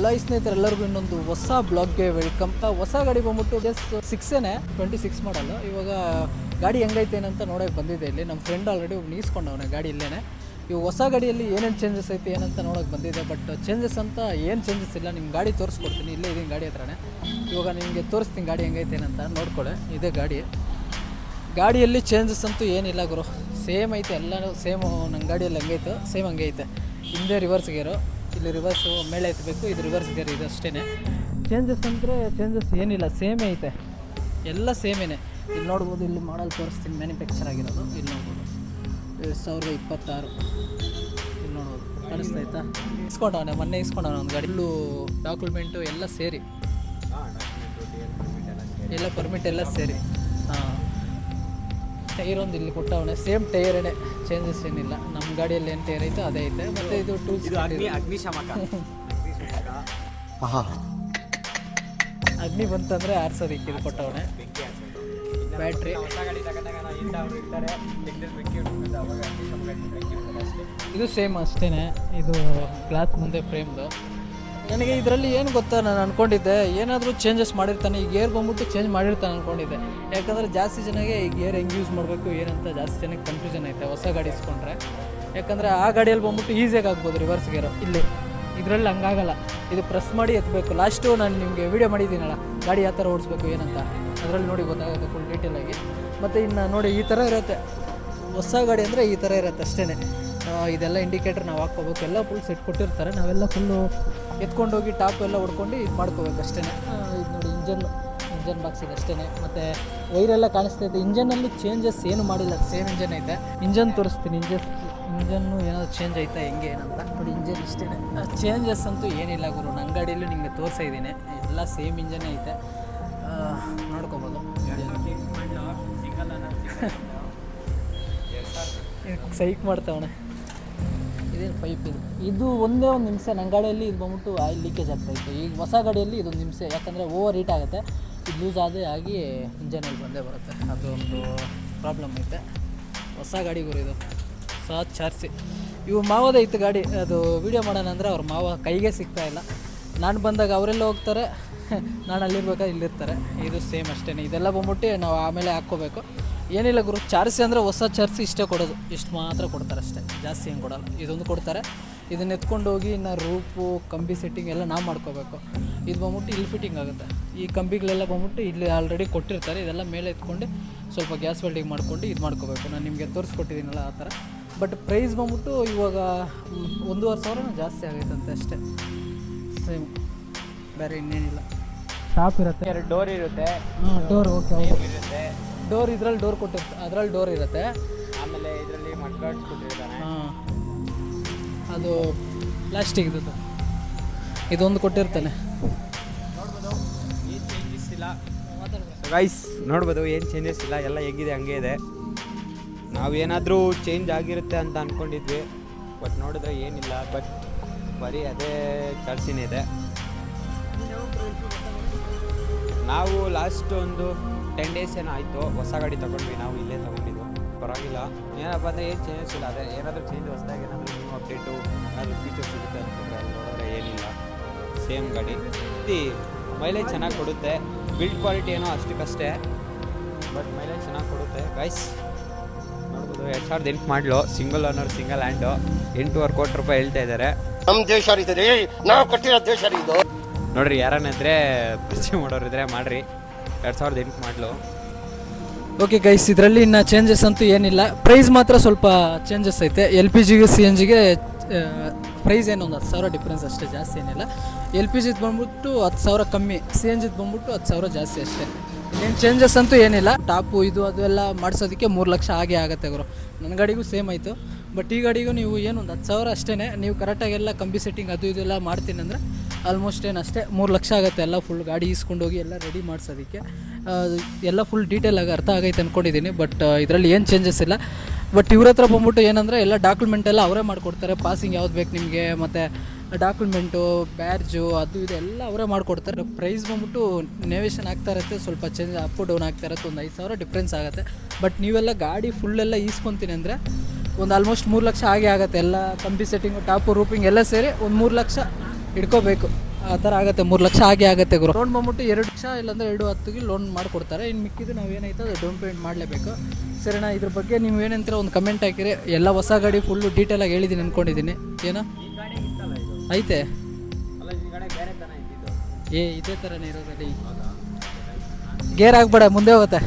Hello ಸ್ನೇಹಿತರೆಲ್ಲರಿಗೂ ಇನ್ನೊಂದು ಹೊಸ ಬ್ಲಾಗ್ಗೆ welcome. ಹೊಸ ಗಾಡಿ ಬಂದ್ಬಿಟ್ಟು ಜಸ್ಟ್ 26 ಮಾಡಲ್ಲ. ಇವಾಗ ಗಾಡಿ ಹೆಂಗೈತೆ ಅಂತ ನೋಡೋಕೆ ಬಂದಿದೆ. ಇಲ್ಲಿ ನಮ್ಮ ಫ್ರೆಂಡ್ ಆಲ್ರೆಡಿ ನೀಸ್ಕೊಂಡವನೆ ಗಾಡಿ ಇಲ್ಲೇ. ಇವಾಗ ಹೊಸ ಗಾಡಿಯಲ್ಲಿ ಏನೇನು ಚೇಂಜಸ್ ಐತೆ ಏನಂತ ನೋಡೋಕೆ ಬಂದಿದೆ. ಬಟ್ ಚೇಂಜಸ್ ಅಂತ ಏನು ಚೇಂಜಸ್ ಇಲ್ಲ, ನಿಮ್ಮ ಗಾಡಿ ತೋರಿಸ್ಕೊಡ್ತೀನಿ. ಇಲ್ಲೇ ಇದೀನಿ ಗಾಡಿ ಹತ್ರನೇ. ಇವಾಗ ನಿಮಗೆ ತೋರಿಸ್ತೀನಿ ಗಾಡಿ ಹೆಂಗೈತೆ ಏನಂತ ನೋಡ್ಕೊಳ್ಳಿ. ಇದೇ ಗಾಡಿಯಲ್ಲಿ ಚೇಂಜಸ್ ಅಂತೂ ಏನಿಲ್ಲ ಗುರು, ಸೇಮ್ ಐತೆ, ಎಲ್ಲನೂ ಸೇಮು. ನನ್ನ ಗಾಡಿಯಲ್ಲಿ ಹೆಂಗೈತೆ ಸೇಮ್ ಹಂಗೆ ಐತೆ. ಹಿಂದೆ ರಿವರ್ಸ್ ಗೇರು, ಇಲ್ಲಿ ರಿವರ್ಸು ಮೇಲೆ ಎತ್ತಬೇಕು, ಇದು ರಿವರ್ಸ್ ಗೇರ್, ಇದು ಅಷ್ಟೇ. ಚೇಂಜಸ್ ಅಂದರೆ ಚೇಂಜಸ್ ಏನಿಲ್ಲ, ಸೇಮೇ ಐತೆ, ಎಲ್ಲ ಸೇಮೇನೆ. ಇಲ್ಲಿ ನೋಡ್ಬೋದು, ಇಲ್ಲಿ ಮಾಡಲ್ ತೋರಿಸ್ತೀನಿ, ಮ್ಯಾನುಫ್ಯಾಕ್ಚರ್ ಆಗಿರೋದು. ಇಲ್ಲಿ ನೋಡ್ಬೋದು 2026. ಇಲ್ಲಿ ನೋಡ್ಬೋದು, ಕಾಣಿಸ್ತಾಯ್ತಾ? ಇಸ್ಕೊಂಡವನೆ, ಮೊನ್ನೆ ಇಸ್ಕೊಂಡವನೆ ಒಂದು ಗಾಡಿ. ಇಲ್ಲೂ ಡಾಕ್ಯುಮೆಂಟು ಎಲ್ಲ ಸೇರಿ, ಎಲ್ಲ ಪರ್ಮಿಟ್ ಎಲ್ಲ ಸೇರಿ. ಹಾಂ, ಟೈರ್ ಒಂದು ಇಲ್ಲಿ ಕೊಟ್ಟವನೆ, ಸೇಮ್ ಟೈರೇನೆ, ಚೇಂಜಸ್ ಏನಿಲ್ಲ. ನಮ್ಮ ಗಾಡಿಯಲ್ಲಿ ಏನು ಟೈರ್ ಐತೆ ಅದೇ ಐತೆ. ಮತ್ತು ಇದು ಟೂಲ್ಸ್ ಅಗ್ನಿ ಬಂತಂದರೆ ಆರ್ಸೋದಕ್ಕೆ ಇದು ಕೊಟ್ಟವನೆ. ಬ್ಯಾಟ್ರಿ ಇದು ಸೇಮ್ ಅಷ್ಟೇ. ಇದು ಗ್ಲಾಸ್ ಮುಂದೆ ಫ್ರೇಮ್ದು. ನನಗೆ ಇದರಲ್ಲಿ ಏನು ಗೊತ್ತಾ, ನಾನು ಅಂದ್ಕೊಂಡಿದ್ದೆ ಏನಾದರೂ ಚೇಂಜಸ್ ಮಾಡಿರ್ತಾನೆ. ಈ ಗೇರ್ ಬಂದ್ಬಿಟ್ಟು ಚೇಂಜ್ ಮಾಡಿರ್ತಾನೆ ಅಂದ್ಕೊಂಡಿದ್ದೆ. ಯಾಕಂದರೆ ಜಾಸ್ತಿ ಜನಗೆ ಈ ಗೇರ್ ಹೆಂಗೆ ಯೂಸ್ ಮಾಡಬೇಕು ಏನಂತ ಜಾಸ್ತಿ ಜನಕ್ಕೆ ಕನ್ಫ್ಯೂಷನ್ ಐತೆ ಹೊಸ ಗಾಡಿ ಇಸ್ಕೊಂಡ್ರೆ. ಯಾಕಂದರೆ ಆ ಗಾಡಿಯಲ್ಲಿ ಬಂದ್ಬಿಟ್ಟು ಈಸಿಯಾಗಿ ಆಗ್ಬೋದು ರಿವರ್ಸ್ ಗೇರು. ಇದರಲ್ಲಿ ಹಂಗಾಗಲ್ಲ, ಇದು ಪ್ರೆಸ್ ಮಾಡಿ ಎತ್ತಬೇಕು. ಲಾಸ್ಟು ನಾನು ನಿಮಗೆ ವೀಡಿಯೋ ಮಾಡಿದ್ದೀನಲ್ಲ ಗಾಡಿ ಯಾವ ಥರ ಓಡಿಸ್ಬೇಕು ಏನಂತ, ಅದರಲ್ಲಿ ನೋಡಿ ಗೊತ್ತಾಗುತ್ತೆ ಫುಲ್ ಡೀಟೇಲಾಗಿ. ಮತ್ತು ಇನ್ನು ನೋಡಿ ಈ ಥರ ಇರುತ್ತೆ ಹೊಸ ಗಾಡಿ ಅಂದರೆ, ಈ ಥರ ಇರುತ್ತೆ ಅಷ್ಟೇ. ಇದೆಲ್ಲ ಇಂಡಿಕೇಟರ್ ನಾವು ಹಾಕ್ಕೋಬೇಕು, ಎಲ್ಲ ಫುಲ್ ಸೆಟ್ ಕೊಟ್ಟಿರ್ತಾರೆ. ನಾವೆಲ್ಲ ಫುಲ್ಲು ಎತ್ಕೊಂಡೋಗಿ ಟಾಪ್ ಎಲ್ಲ ಹೊಡ್ಕೊಂಡು ಇದು ಮಾಡ್ಕೋಬೇಕು ಅಷ್ಟೇ. ಇದು ನೋಡಿ ಇಂಜನ್ ಬಾಕ್ಸ್ ಇದೆ ಅಷ್ಟೇ. ಮತ್ತು ವೈರೆಲ್ಲ ಕಾಣಿಸ್ತೈತೆ. ಇಂಜನಲ್ಲಿ ಚೇಂಜಸ್ ಏನು ಮಾಡಿಲ್ಲ, ಸೇಮ್ ಇಂಜನ್ ಐತೆ. ಇಂಜನ್ ತೋರಿಸ್ತೀನಿ, ಇಂಜನ್ನು ಏನಾದರೂ ಚೇಂಜ್ ಐತಾ ಹೆಂಗೆ ಏನಂತ ನೋಡಿ. ಇಂಜನ್ ಇಷ್ಟೇ, ಚೇಂಜಸ್ ಅಂತೂ ಏನಿಲ್ಲ ಗುರು. ನನ್ನ ಗಾಡಿಯಲ್ಲೂ ನಿಮಗೆ ತೋರಿಸಿದ್ದೀನಿ, ಎಲ್ಲ ಸೇಮ್ ಇಂಜನ್ನೇ ಐತೆ, ನೋಡ್ಕೊಬೋದು. ಸೈಕ್ ಮಾಡ್ತಾವಣೆ. ಇದೇನು ಪೈಪ್ ಇದು ಒಂದೇ ಒಂದು ನಿಮಿಷ. ನನ್ನ ಗಾಡಿಯಲ್ಲಿ ಇದು ಬಂದ್ಬಿಟ್ಟು ಆಯಿಲ್ ಲೀಕೇಜ್ ಆಗ್ತಾಯಿತ್ತು. ಈಗ ಹೊಸ ಗಾಡಿಯಲ್ಲಿ ಇದೊಂದು ನಿಮಿಷ, ಯಾಕಂದರೆ ಓವರ್ ಹೀಟ್ ಆಗುತ್ತೆ, ಇದು ಲೂಸ್ ಆಗಿ ಇಂಜನಲ್ಲಿ ಬಂದೇ ಬರುತ್ತೆ. ಅದೊಂದು ಪ್ರಾಬ್ಲಮ್ ಐತೆ ಹೊಸ ಗಾಡಿಗೂ. ಇದು ಹೊಸ ಚಾರ್ಸಿ. ಇವು ಮಾವದೇ ಇತ್ತು ಗಾಡಿ. ಅದು ವೀಡಿಯೋ ಮಾಡೋಣ ಅಂದರೆ ಅವ್ರ ಮಾವ ಕೈಗೆ ಸಿಗ್ತಾಯಿಲ್ಲ. ನಾನು ಬಂದಾಗ ಅವರೆಲ್ಲ ಹೋಗ್ತಾರೆ, ನಾನು ಅಲ್ಲಿರ್ಬೇಕಾದ್ರೆ ಇಲ್ಲಿರ್ತಾರೆ. ಇದು ಸೇಮ್ ಅಷ್ಟೇ. ಇದೆಲ್ಲ ಬಂದ್ಬಿಟ್ಟು ನಾವು ಆಮೇಲೆ ಹಾಕ್ಕೋಬೇಕು. ಏನಿಲ್ಲ ಗುರು, ಚಾರ್ಸಿ ಅಂದರೆ ಹೊಸ ಚಾರ್ಸಿ ಇಷ್ಟೇ ಕೊಡೋದು, ಇಷ್ಟು ಮಾತ್ರ ಕೊಡ್ತಾರೆ ಅಷ್ಟೇ, ಜಾಸ್ತಿ ಏನು ಕೊಡೋಲ್ಲ. ಇದೊಂದು ಕೊಡ್ತಾರೆ. ಇದನ್ನ ಎತ್ಕೊಂಡು ಹೋಗಿ ಇನ್ನು ರೂಪು ಕಂಬಿ ಸೆಟ್ಟಿಂಗ್ ಎಲ್ಲ ನಾವು ಮಾಡ್ಕೋಬೇಕು. ಇದು ಬಂದ್ಬಿಟ್ಟು ಇಲ್ಲಿ ಫಿಟ್ಟಿಂಗ್ ಆಗುತ್ತೆ. ಈ ಕಂಬಿಗಳೆಲ್ಲ ಬಂದ್ಬಿಟ್ಟು ಇಲ್ಲಿ ಆಲ್ರೆಡಿ ಕೊಟ್ಟಿರ್ತಾರೆ. ಇದೆಲ್ಲ ಮೇಲೆ ಎತ್ಕೊಂಡು ಸ್ವಲ್ಪ ಗ್ಯಾಸ್ ವೆಲ್ಡಿಂಗ್ ಮಾಡ್ಕೊಂಡು ಇದು ಮಾಡ್ಕೋಬೇಕು. ನಾನು ನಿಮಗೆ ತೋರಿಸ್ಕೊಟ್ಟಿದ್ದೀನಲ್ಲ ಆ ಥರ. ಬಟ್ ಪ್ರೈಸ್ ಬಂದ್ಬಿಟ್ಟು ಇವಾಗ 1,500 ಜಾಸ್ತಿ ಆಗೈತಂತೆ ಅಷ್ಟೇ. ಸೇಮ್, ಬೇರೆ ಇನ್ನೇನಿಲ್ಲ. ಟಾಪ್ ಇರುತ್ತೆ, 2 ಡೋರ್ ಇರುತ್ತೆ. ಡೋರ್ ಓಕೆ ಇರುತ್ತೆ. ಡೋರ್ ಇದರಲ್ಲಿ ಡೋರ್ ಕೊಟ್ಟಿರ್ತಾರೆ, ಅದರಲ್ಲಿ ಡೋರ್ ಇರುತ್ತೆ. ಆಮೇಲೆ ಇದರಲ್ಲಿ ಮಡ್ಗಾರ್ಡ್ಸ್ ಕೊಟ್ಟಿರ್ತಾನೆ. ಅದು ಪ್ಲಾಸ್ಟಿಕ್ ಇದು, ಇದೊಂದು ಕೊಟ್ಟಿರ್ತಾನೆ. ನೋಡ್ಬೋದು ಏನು ಚೇಂಜಸ್ ಇಲ್ಲ ಗೈಸ್, ನೋಡ್ಬೋದು ಏನು ಚೇಂಜಸ್ ಇಲ್ಲ, ಎಲ್ಲ ಹೇಗಿದೆ ಹಂಗೆ ಇದೆ. ನಾವೇನಾದರೂ ಚೇಂಜ್ ಆಗಿರುತ್ತೆ ಅಂತ ಅಂದ್ಕೊಂಡಿದ್ವಿ, ಬಟ್ ನೋಡಿದ್ರೆ ಏನಿಲ್ಲ. ಬಟ್ ಬರೀ ಅದೇ ಚಾರ್ಸಿನೇ ಇದೆ. ನಾವು ಲಾಸ್ಟ್ ಒಂದು 10 ಡೇಸ್ ಏನೋ ಆಯಿತು ಹೊಸ ಗಾಡಿ ತೊಗೊಂಡ್ವಿ. ನಾವು ಇಲ್ಲೇ ತೊಗೊಂಡಿದ್ದು, ಪರವಾಗಿಲ್ಲ. ಏನಪ್ಪ ಅಂದರೆ ಏನು ಚೇಂಜಸ್ ಇಲ್ಲ. ಅದೇ ಏನಾದರೂ ಚೇಂಜ್ ಹೊಸದಾಗಿ ಏನಾದರೂ ನ್ಯೂ ಅಪ್ಡೇಟು ಏನಾದರೂ ಫೀಚರ್ಸ್ ಸಿಗುತ್ತೆ ಅಂತಂದರೆ ಅಲ್ಲಿ ನೋಡಿದ್ರೆ ಏನಿಲ್ಲ, ಸೇಮ್ ಗಾಡಿ. ಮೈಲೇಜ್ ಚೆನ್ನಾಗಿ ಕೊಡುತ್ತೆ. ಬಿಲ್ಡ್ ಕ್ವಾಲಿಟಿ ಏನೋ ಅಷ್ಟಕ್ಕಷ್ಟೇ, ಬಟ್ ಮೈಲೇಜ್ ಚೆನ್ನಾಗಿ ಕೊಡುತ್ತೆ ಗೈಸ್. ನೋಡ್ಬೋದು 2008 ಮಾಡಲು, ಸಿಂಗಲ್ ಓನರ್, ಸಿಂಗಲ್ ಹ್ಯಾಂಡು, 8.25 ಕೋಟಿ ರೂಪಾಯಿ ಹೇಳ್ತಾ ಇದ್ದಾರೆ. ನಮ್ಮ ದೇಶ ಇದೆ, ನಾವು ಕಟ್ಟಿರೋ ದೇಶ ಇದು. ನೋಡ್ರಿ, ಯಾರನ್ನಿದ್ರೆ ಪರಿಚಯ ಮಾಡೋರಿದ್ರೆ ಮಾಡಿರಿ. 2008 ಮಾಡಲು. ಓಕೆ ಗೈಸ್, ಇದರಲ್ಲಿ ಇನ್ನು ಚೇಂಜಸ್ ಅಂತೂ ಏನಿಲ್ಲ. ಪ್ರೈಸ್ ಮಾತ್ರ ಸ್ವಲ್ಪ ಚೇಂಜಸ್ ಐತೆ. LPGಗೆ CNGಗೆ ಪ್ರೈಸ್ ಏನು ಒಂದು 10,000 ಡಿಫ್ರೆನ್ಸ್ ಅಷ್ಟೇ, ಜಾಸ್ತಿ ಏನಿಲ್ಲ. LPGದು ಬಂದ್ಬಿಟ್ಟು 10,000 ಕಮ್ಮಿ, CNGದು ಬಂದ್ಬಿಟ್ಟು 10,000 ಜಾಸ್ತಿ ಅಷ್ಟೇ. ಏನು ಚೇಂಜಸ್ ಅಂತೂ ಏನಿಲ್ಲ. ಟಾಪು ಇದು ಅದು ಎಲ್ಲ ಮಾಡಿಸೋದಕ್ಕೆ 3 ಲಕ್ಷ ಆಗೇ ಆಗುತ್ತೆ ಗುರು. ನನ್ನ ಗಾಡಿಗೂ ಸೇಮ್ ಆಯಿತು. ಬಟ್ ಈ ಗಾಡಿಗೂ ನೀವು ಏನು ಒಂದು 10,000 ಅಷ್ಟೇ. ನೀವು ಕರೆಕ್ಟಾಗೆಲ್ಲ ಕಂಬಿ ಸೆಟ್ಟಿಂಗ್ ಅದು ಇದೆಲ್ಲ ಮಾಡ್ತೀನಿ ಅಂದರೆ ಆಲ್ಮೋಸ್ಟ್ ಏನು ಅಷ್ಟೇ 3 ಲಕ್ಷ ಆಗುತ್ತೆ. ಎಲ್ಲ ಫುಲ್ ಗಾಡಿ ಈಸ್ಕೊಂಡೋಗಿ ಎಲ್ಲ ರೆಡಿ ಮಾಡಿಸೋದಕ್ಕೆ ಎಲ್ಲ ಫುಲ್ ಡೀಟೇಲಾಗಿ ಅರ್ಥ ಆಗೈತೆ ಅಂದ್ಕೊಂಡಿದ್ದೀನಿ. ಬಟ್ ಇದರಲ್ಲಿ ಏನು ಚೇಂಜಸ್ ಇಲ್ಲ. ಬಟ್ ಇವ್ರ ಹತ್ರ ಬಂದ್ಬಿಟ್ಟು ಏನಂದರೆ ಎಲ್ಲ ಡಾಕ್ಯುಮೆಂಟ್ ಎಲ್ಲ ಅವರೇ ಮಾಡಿಕೊಡ್ತಾರೆ. ಪಾಸಿಂಗ್ ಯಾವ್ದು ಬೇಕು ನಿಮಗೆ, ಮತ್ತು ಡಾಕ್ಯುಮೆಂಟು, ಬ್ಯಾಡ್ಜು ಅದು ಇದೆಲ್ಲ ಅವರೇ ಮಾಡಿಕೊಡ್ತಾರೆ. ಪ್ರೈಸ್ ಬಂದ್ಬಿಟ್ಟು ನೇವೇಷನ್ ಆಗ್ತಾ ಇರುತ್ತೆ, ಸ್ವಲ್ಪ ಚೇಂಜ್ ಅಪ್ ಡೌನ್ ಆಗ್ತಾ ಇರುತ್ತೆ, ಒಂದು 5,000 ಡಿಫ್ರೆನ್ಸ್ ಆಗುತ್ತೆ. ಬಟ್ ನೀವೆಲ್ಲ ಗಾಡಿ ಫುಲ್ಲೆಲ್ಲ ಈಸ್ಕೊತೀನಿ ಅಂದರೆ ಒಂದು ಆಲ್ಮೋಸ್ಟ್ 3 ಲಕ್ಷ ಆಗೇ ಆಗುತ್ತೆ. ಎಲ್ಲ ಕಂಪಿ ಸೆಟ್ಟಿಂಗು, ಟಾಪು, ರೂಪಿಂಗ್ ಎಲ್ಲ ಸೇರಿ ಒಂದು 3 ಲಕ್ಷ ಇಟ್ಕೋಬೇಕು. ಆ ಥರ ಆಗುತ್ತೆ, 3 ಲಕ್ಷ ಆಗೇ ಆಗುತ್ತೆ ಗುರು. ಲೋನ್ ಬಂದ್ಬಿಟ್ಟು 2 ಲಕ್ಷ ಇಲ್ಲಾಂದರೆ 2.10ಗೆ ಲೋನ್ ಮಾಡಿಕೊಡ್ತಾರೆ. ಇನ್ನು ಮಿಕ್ಕಿದ್ದು ನಾವು ಏನಾಯ್ತು ಅದು ಡೌನ್ ಪೇಮೆಂಟ್ ಮಾಡಲೇಬೇಕು. ಸರಿನಾ, ಇದ್ರ ಬಗ್ಗೆ ನೀವು ಏನಂತೀರ ಒಂದು ಕಮೆಂಟ್ ಹಾಕಿರಿ. ಎಲ್ಲ ಹೊಸ ಗಾಡಿ ಫುಲ್ಲು ಡೀಟೇಲಾಗಿ ಹೇಳಿದ್ದೀನಿ ಅಂದ್ಕೊಂಡಿದ್ದೀನಿ. ಏನೋ ಐತೆ ಇದೇ ಥರನೇ ಇರೋದಲ್ಲಿ ಗೇರ್ ಆಗಬೇಡ, ಮುಂದೆ ಹೋಗುತ್ತೆ.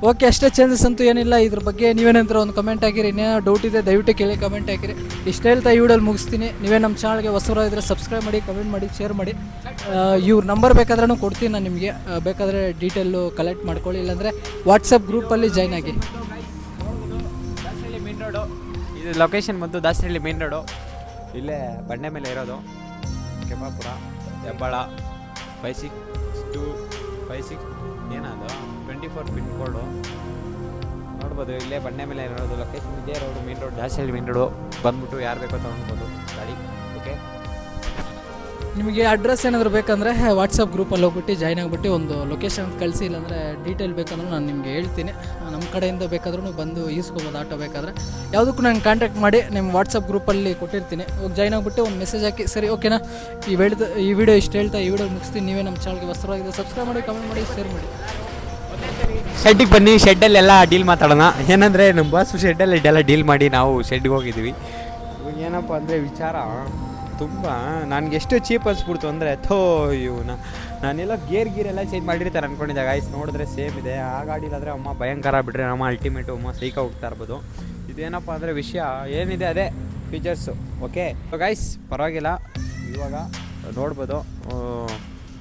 ಓಕೆ, ಅಷ್ಟೇ, ಚೇಂಜಸ್ ಅಂತೂ ಏನಿಲ್ಲ. ಇದ್ರ ಬಗ್ಗೆ ನೀವೇನಂತರ ಒಂದು ಕಮೆಂಟ್ ಹಾಕಿರಿ. ಇನ್ನೇನೋ ಡೌಟ್ ಇದೆ ದಯವಿಟ್ಟು ಕೇಳಿ ಕಮೆಂಟ್ ಹಾಕಿರಿ. ಇಷ್ಟು ಹೇಳ್ತಾ ಈ ವಿಡಿಯೋಲಿ ಮುಗಿಸ್ತೀನಿ. ನೀವೇ ನಮ್ಮ ಚಾನಲ್ಗೆ ಹೊಸಬರಾಗಿದ್ದರೆ ಸಬ್ಸ್ಕ್ರೈಬ್ ಮಾಡಿ, ಕಮೆಂಟ್ ಮಾಡಿ, ಶೇರ್ ಮಾಡಿ. ಇವ್ರ ನಂಬರ್ ಬೇಕಾದ್ರೂ ಕೊಡ್ತೀನಿ ನಾನು ನಿಮಗೆ. ಬೇಕಾದರೆ ಡೀಟೇಲು ಕಲೆಕ್ಟ್ ಮಾಡ್ಕೊಳ್ಳಿ, ಇಲ್ಲಾಂದರೆ ವಾಟ್ಸಪ್ ಗ್ರೂಪಲ್ಲಿ ಜಾಯ್ನ್ ಆಗಿ. ದಾಸರಳ್ಳಿ ಮೇನ್ ರೋಡು, ಇದು ಲೊಕೇಶನ್ ಬಂದು ದಾಸರಳ್ಳಿ ಮೇನ್ ರೋಡು. ಇಲ್ಲೇ ಬಂಡೆ ಮೇಲೆ ಇರೋದು. ಕೆಂಪಾಪುರ, ಹೆಬ್ಬಾಳ 56256 ಏನದು 24 ಪಿನ್ ಕೋಡು ನೋಡ್ಬೋದು. ಇಲ್ಲೇ ಬಂಡೆ ಮೇಲೆ ಇರೋದು ಲೊಕೇಶನ್. ಇದೇ road main road, Dasarahalli main road. ಬಂದ್ಬಿಟ್ಟು ಯಾರು ಬೇಕೋ ತೊಗೊಳ್ಬೋದು ಗಾಡಿ. ಓಕೆ, ನಿಮಗೆ ಅಡ್ರೆಸ್ ಏನಾದರೂ ಬೇಕಂದರೆ ವಾಟ್ಸಪ್ ಗ್ರೂಪಲ್ಲಿ ಹೋಗ್ಬಿಟ್ಟು ಜಾಯ್ನ್ ಆಗಿಬಿಟ್ಟು ಒಂದು ಲೊಕೇಶನ್ ಕಳಿಸಿ, ಇಲ್ಲಾಂದರೆ ಡೀಟೇಲ್ ಬೇಕಂದ್ರೆ ನಾನು ನಿಮಗೆ ಹೇಳ್ತೀನಿ. ನಮ್ಮ ಕಡೆಯಿಂದ ಬೇಕಾದ್ರೂ ಬಂದು ಈಸ್ಕೊಬೋದು ಆಟೋ ಬೇಕಾದರೆ. ಯಾವುದಕ್ಕೂ ನಾನು ಕಾಂಟ್ಯಾಕ್ಟ್ ಮಾಡಿ ನಿಮ್ಮ ವಾಟ್ಸಪ್ ಗ್ರೂಪಲ್ಲಿ ಕೊಟ್ಟಿರ್ತೀನಿ. ಹೋಗಿ ಜಾಯ್ನ್ ಆಗಿಬಿಟ್ಟು ಒಂದು ಮೆಸೇಜ್ ಹಾಕಿ. ಸರಿ, ಓಕೆನಾ? ಈ ವಿಡಿಯೋ ಇಷ್ಟು ಹೇಳ್ತಾ ಈ ವಿಡಿಯೋ ಮುಗಿಸ್ತೀನಿ. ನೀವೇ ನಮ್ಮ ಚಾನಲ್ಗೆ ಹೊಸಬರಾಗಿದೆ ಸಬ್ಸ್ಕ್ರೈಬ್ ಮಾಡಿ, ಕಮೆಂಟ್ ಮಾಡಿ, ಶೇರ್ ಮಾಡಿ. ಶೆಡ್ಡಿಗೆ ಬನ್ನಿ, ಶೆಡ್ಡಲ್ಲೆಲ್ಲ ಡೀಲ್ ಮಾತಾಡೋಣ. ಏನಂದರೆ ನಮ್ಮ ಬಾಸ್ ಶೆಡ್ಡಲ್ಲಿ ಇದೆಲ್ಲ ಡೀಲ್ ಮಾಡಿ ನಾವು ಶೆಡ್ಗೆ ಹೋಗಿದ್ದೀವಿ. ಇವಾಗ ಏನಪ್ಪ ಅಂದರೆ ವಿಚಾರ ತುಂಬ ನನಗೆ ಎಷ್ಟು ಚೀಪ್ ಅನಿಸ್ಬಿಡ್ತು ಅಂದರೆ ಇವನ ನಾನೆಲ್ಲ ಗೇರೆಲ್ಲ ಚೇಂಜ್ ಮಾಡಿರ್ತಾರೆ ಅಂದ್ಕೊಂಡಿದ್ದೆ. ಗಾಯ್ಸ್ ನೋಡಿದ್ರೆ ಸೇಮ್ ಇದೆ. ಆ ಗಾಡಿಲಾದರೆ ಅಮ್ಮ ಭಯಂಕರ ಬಿಟ್ಟರೆ ನಮ್ಮ ಅಲ್ಟಿಮೇಟು ಅಮ್ಮ ಸೈಕ ಹೋಗ್ತಾ ಇರ್ಬೋದು. ಇದೇನಪ್ಪ ಅಂದರೆ ವಿಷಯ ಏನಿದೆ ಅದೇ ಫೀಚರ್ಸು. ಓಕೆ ಗಾಯ್ಸ್, ಪರವಾಗಿಲ್ಲ, ಇವಾಗ ನೋಡ್ಬೋದು.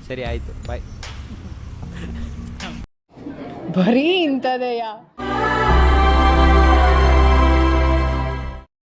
ಸರಿ, ಆಯಿತು, ಬಾಯ್. ಬರೀ ಇಂಥದೆಯಾ?